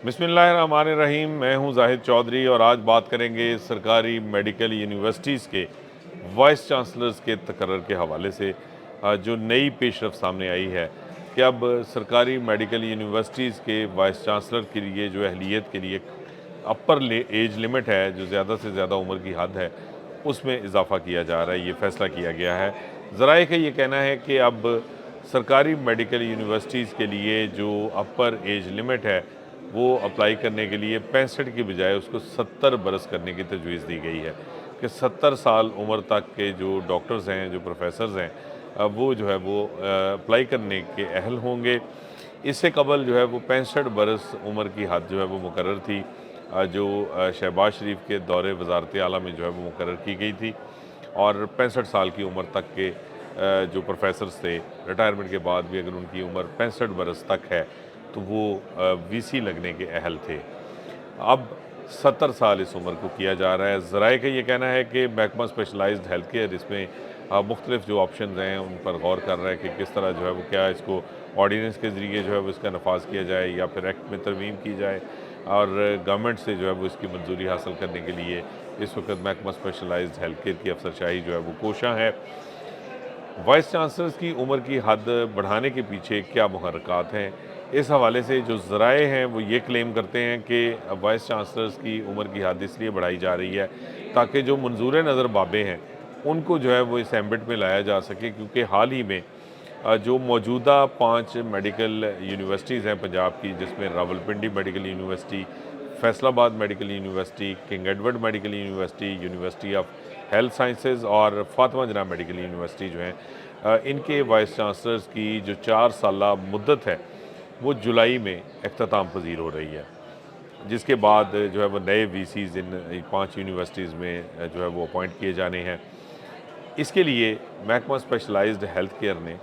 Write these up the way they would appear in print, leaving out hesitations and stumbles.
बिस्मिल्लाहिर्रहमानिर्रहीम। मैं हूं जाहिद चौधरी और आज बात करेंगे सरकारी मेडिकल यूनिवर्सिटीज़ के वाइस चांसलर्स के तकर्रर के हवाले से। जो नई पेशरफ सामने आई है कि अब सरकारी मेडिकल यूनिवर्सिटीज़ के वाइस चांसलर के लिए जो अहलियत के लिए अपर एज लिमिट है, जो ज़्यादा से ज़्यादा उम्र की हद है, उसमें इजाफ़ा किया जा रहा है। ये फ़ैसला किया गया है। ज़राए का ये कहना है कि अब सरकारी मेडिकल यूनिवर्सिटीज़ के लिए जो अपर एज लिमिट है, वो अप्लाई करने के लिए 65 की बजाय उसको 70 बरस करने की तजवीज़ दी गई है कि 70 साल उम्र तक के जो डॉक्टर्स हैं, जो प्रोफेसर्स हैं, वो जो है वो अप्लाई करने के अहल होंगे। इससे कबल जो है वो 65 बरस उम्र की हद जो है वो मुकर्रर थी, जो शहबाज शरीफ के दौरे वज़ारत आला में जो है वो मुकर्रर की गई थी। और 65 साल की उम्र तक के जो प्रोफेसर्स थे, रिटायरमेंट के बाद भी अगर उनकी उम्र 65 बरस तक है तो वो वीसी लगने के अहल थे। अब 70 साल इस उम्र को किया जा रहा है। ज़राए का ये कहना है कि महकमा स्पेशलाइज्ड हेल्थ केयर इसमें मुख्तलिफ जो ऑप्शन हैं उन पर गौर कर रहा है कि किस तरह जो है वो क्या इसको ऑर्डिनेंस के ज़रिए जो है वो इसका नफाज किया जाए या फिर एक्ट में तरमीम की जाए। और गवर्नमेंट से जो है वो इसकी मंजूरी हासिल करने के लिए इस वक्त महकमा स्पेशलाइज्ड हेल्थ केयर की अफसरशाही जो है वो कोशां है। वाइस चांसलर्स की उम्र की हद बढ़ाने के पीछे क्या मुहर्रिकात हैं, इस हवाले से जो ज़राए हैं वो ये क्लेम करते हैं कि वाइस चांसलर्स की उम्र की हद इसलिए बढ़ाई जा रही है ताकि जो मंजूर नज़र बाबे हैं उनको जो है वो इस एम्बिट में लाया जा सके, क्योंकि हाल ही में जो मौजूदा 5 मेडिकल यूनिवर्सिटीज़ हैं पंजाब की, जिसमें Rawalpindi medical university, Faisalabad medical university, king Edward medical university, university of health sciences और फातिमा जना मेडिकल यूनिवर्सिटी जो हैं, इनके वाइस चांसलर्स की जो 4 साला मुद्दत है वो जुलाई में अख्ताम पजीर हो रही है, जिसके बाद जो है वो नए वीसीज़ इन 5 यूनिवर्सिटीज़ में जो है वो अपॉइंट किए जाने हैं। इसके लिए महकमा स्पेशलाइज्ड हेल्थ केयर ने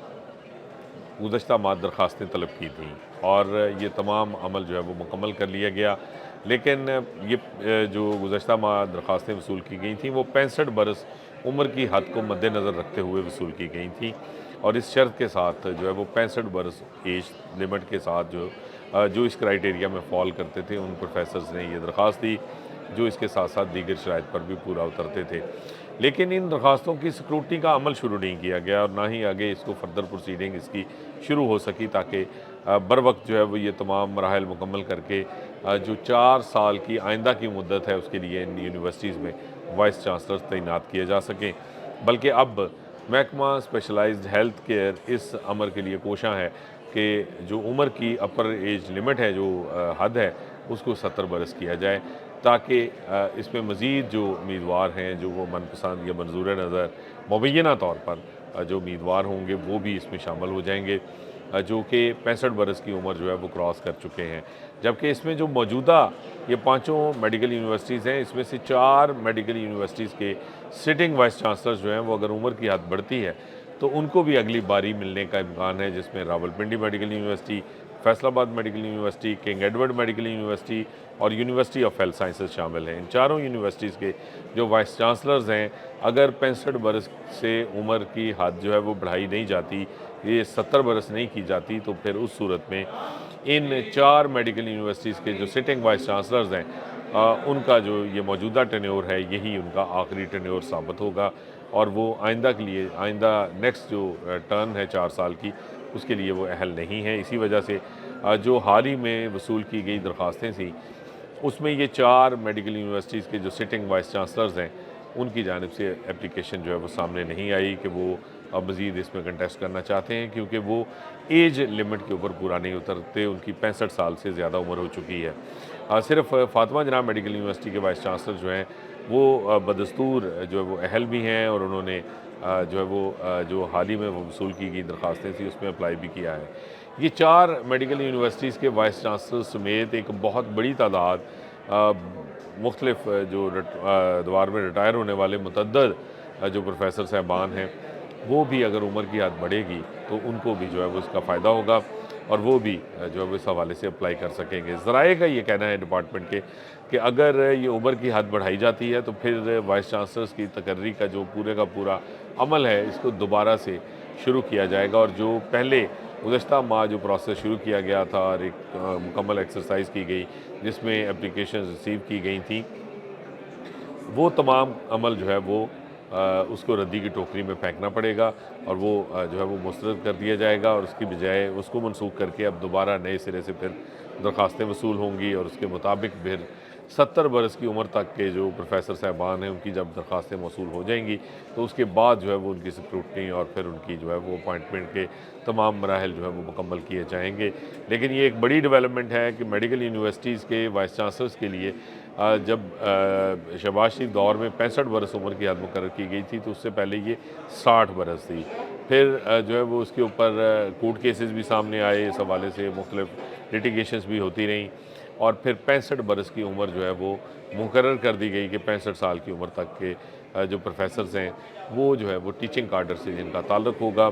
गुज़श्ता माह दरख्वास्तें तलब की थी और ये तमाम अमल जो है वो मुकम्मल कर लिया गया। लेकिन ये जो गुज़श्ता माह दरख्वास्तें वसूल की गई थी वो 65 बरस उम्र की हद को मद्देनज़र रखते हुए वसूल की गई थी, और इस शर्त के साथ जो है वो 65 बरस एज लिमिट के साथ जो इस क्राइटेरिया में फॉल करते थे उन प्रोफेसर्स ने ये दरख्वास्त दी, जो इसके साथ साथ दीगर शराइत पर भी पूरा उतरते थे। लेकिन इन दरख्वास्तों की स्क्रूटनी का अमल शुरू नहीं किया गया और ना ही आगे इसको फर्दर प्रोसीडिंग इसकी शुरू हो सकी, ताकि बर वक्त जो है वो ये तमाम मराहल मुकम्मल करके जो 4 साल की आइंदा की मुद्दत है उसके लिए इन यूनिवर्सिटीज़ में वाइस चांसलर्स तैनात किए जा सकें। बल्कि अब महकमा स्पेशलाइज्ड हेल्थ केयर इस अमर के लिए कोशां है कि जो उम्र की अपर एज लिमिट है, जो हद है, उसको 70 बरस किया जाए, ताकि इसमें मज़ीद जो उम्मीदवार हैं, जो वो मनपसंद या मंजूर नज़र मुबैना तौर पर जो उम्मीदवार होंगे वो भी इसमें शामिल हो जाएंगे, जो कि 65 बरस की उम्र जो है वो क्रॉस कर चुके हैं। जबकि इसमें जो मौजूदा ये 5 मेडिकल यूनिवर्सिटीज़ हैं, इसमें से 4 मेडिकल यूनिवर्सिटीज़ के सिटिंग वाइस चांसलर्स जो हैं वो अगर उम्र की हद बढ़ती है तो उनको भी अगली बारी मिलने का इम्कान है, जिसमें Rawalpindi medical university, Faisalabad medical university, king Edward medical university और यूनिवर्सिटी ऑफ हेल्थ साइंसेज शामिल हैं। इन चारों यूनिवर्सिटीज़ के जो वाइस चांसलर्स हैं, अगर 65 बरस से उम्र की हद जो है वो बढ़ाई नहीं जाती, ये 70 बरस नहीं की जाती, तो फिर उस सूरत में इन 4 मेडिकल यूनिवर्सिटीज़ के जो सिटिंग वाइस चांसलर्स हैं, उनका जो ये मौजूदा टेन्योर है यही उनका आखिरी टेन्योर साबित होगा, और वो आइंदा के लिए, आइंदा नेक्स्ट जो टर्न है 4 साल की, उसके लिए वो अहल नहीं है। इसी वजह से जो हाल ही में वसूल की गई दरख्वास्तें थी उसमें ये 4 मेडिकल यूनिवर्सिटीज़ के जो सिटिंग वाइस चांसलर्स हैं उनकी जानिब से एप्लीकेशन जो है वो सामने नहीं आई कि वो अब मज़ीद इसमें कंटेस्ट करना चाहते हैं, क्योंकि वो एज लिमिट के ऊपर पूरा नहीं उतरते, उनकी 65 साल से ज़्यादा उम्र हो चुकी है। सिर्फ फातिमा जना मेडिकल यूनिवर्सिटी के वाइस चांसलर जो हैं वो बदस्तूर जो है वो अहल भी हैं, और उन्होंने जो है वो जो हाल ही में वो वसूल की गई दरख्वास्तें थी उसमें अप्लाई भी किया है। ये 4 मेडिकल यूनिवर्सिटीज़ के वाइस चांसलर समेत एक बहुत बड़ी तादाद मुख्तलिफ जो अदवार में रिटायर होने वाले मुतअद्दिद जो प्रोफेसर साहबान हैं, वो भी अगर उम्र की हद बढ़ेगी तो उनको भी जो है वो इसका फ़ायदा होगा और वो भी जो है वो इस हवाले से अप्लाई कर सकेंगे। ज़राए का ये कहना है डिपार्टमेंट के कि अगर ये उम्र की हद बढ़ाई जाती है तो फिर वाइस चांसलर्स की तकर्री का जो पूरे का पूरा अमल है इसको दोबारा से शुरू किया जाएगा, और जो पहले गुज़श्ता माह जो प्रोसेस शुरू किया गया था और एक मुकम्मल एक्सरसाइज की गई जिसमें एप्लीकेशंस रिसीव की गई थी, वो तमाम अमल जो है वो उसको रद्दी की टोकरी में फेंकना पड़ेगा और वो जो है वो मुस्तरद कर दिया जाएगा और उसकी बजाय उसको मनसूख करके अब दोबारा नए सिरे से फिर दरख्वास्तें वसूल होंगी और उसके मुताबिक फिर 70 बरस की उम्र तक के जो प्रोफेसर साहबान हैं उनकी जब दरख्वास्तें मौसूल हो जाएंगी तो उसके बाद जो है वो उनकी स्क्रूटनी और फिर उनकी जो है वो अपॉइंटमेंट के तमाम मराहल जो है वो मुकम्मल किए जाएंगे। लेकिन ये एक बड़ी डेवलपमेंट है कि मेडिकल यूनिवर्सिटीज़ के वाइस चांसलर्स के लिए जब शहबाज शरीफ दौर में 65 बरस उम्र की हद मुकर्रर की गई थी तो उससे पहले ये 60 बरस थी। फिर जो है वो उसके ऊपर कोर्ट केसेस भी सामने आए, इस हवाले से मुख्तलिफ लिटिगेशंस भी होती रहीं और फिर 65 बरस की उम्र जो है वो मुकर्रर कर दी गई कि 65 साल की उम्र तक के जो प्रोफेसर्स हैं वो जो है वो टीचिंग काडर से जिनका ताल्लुक़ होगा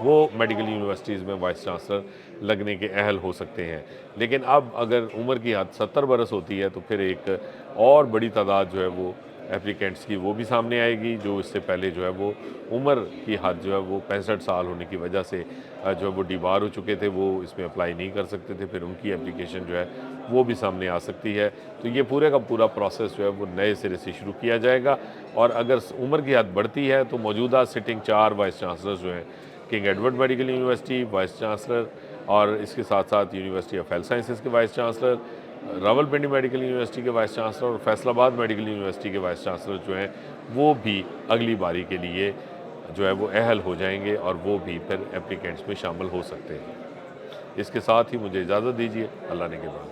वो मेडिकल यूनिवर्सिटीज़ में वाइस चांसलर लगने के अहल हो सकते हैं। लेकिन अब अगर उम्र की हद 70 बरस होती है तो फिर एक और बड़ी तादाद जो है वो एप्लीकेंट्स की वो भी सामने आएगी जो इससे पहले जो है वो उम्र की हद जो है वो 65 साल होने की वजह से जो है वो डिबार हो चुके थे, वो इसमें अप्लाई नहीं कर सकते थे, फिर उनकी एप्लीकेशन जो है वो भी सामने आ सकती है। तो ये पूरे का पूरा प्रोसेस जो है वो नए सिरे से शुरू किया जाएगा और अगर उम्र की हद बढ़ती है तो मौजूदा सिटिंग 4 वाइस चांसलर्स जो हैं king Edward medical university vice chancellor और इसके साथ साथ यूनिवर्सिटी ऑफ हेल्थ साइंसेज के vice chancellor, Rawalpindi medical university के वाइस चांसलर और फैसलाबाद मेडिकल यूनिवर्सिटी के वाइस चांसलर जो हैं वो भी अगली बारी के लिए जो है वो अहल हो जाएंगे और वो भी फिर एप्लीकेंट्स में शामिल हो सकते हैं। इसके साथ ही मुझे इजाज़त दीजिए। अल्लाह ने के बाद।